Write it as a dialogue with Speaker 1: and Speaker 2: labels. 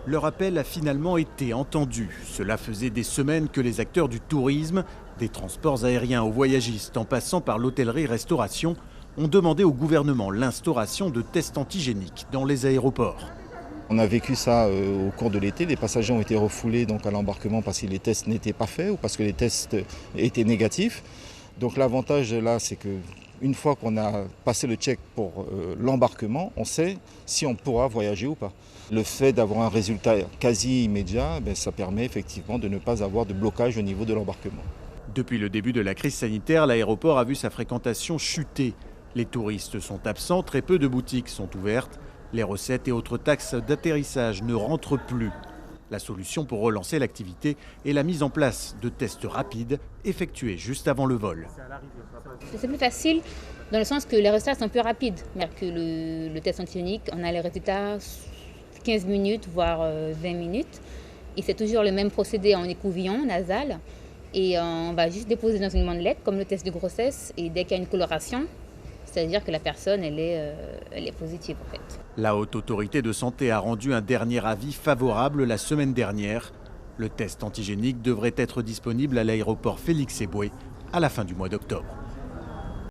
Speaker 1: Leur appel a finalement été entendu. Cela faisait des semaines que les acteurs du tourisme, des transports aériens aux voyagistes en passant par l'hôtellerie-restauration, ont demandé au gouvernement l'instauration de tests antigéniques dans les aéroports.
Speaker 2: On a vécu ça au cours de l'été. Les passagers ont été refoulés donc, à l'embarquement parce que les tests n'étaient pas faits ou parce que les tests étaient négatifs. Donc l'avantage là, c'est qu'une fois qu'on a passé le check pour l'embarquement, on sait si on pourra voyager ou pas. Le fait d'avoir un résultat quasi immédiat, ça permet effectivement de ne pas avoir de blocage au niveau de l'embarquement.
Speaker 1: Depuis le début de la crise sanitaire, l'aéroport a vu sa fréquentation chuter. Les touristes sont absents, très peu de boutiques sont ouvertes. Les recettes et autres taxes d'atterrissage ne rentrent plus. La solution pour relancer l'activité est la mise en place de tests rapides effectués juste avant le vol.
Speaker 3: C'est plus facile dans le sens que les résultats sont plus rapides. Que le test antigénique, on a les résultats 15 minutes, voire 20 minutes. Et c'est toujours le même procédé en écouvillon nasal. Et on va juste déposer dans une mandelette, comme le test de grossesse. Et dès qu'il y a une coloration, c'est-à-dire que la personne, elle est positive en fait.
Speaker 1: La Haute Autorité de Santé a rendu un dernier avis favorable la semaine dernière. Le test antigénique devrait être disponible à l'aéroport Félix-Éboué à la fin du mois d'octobre.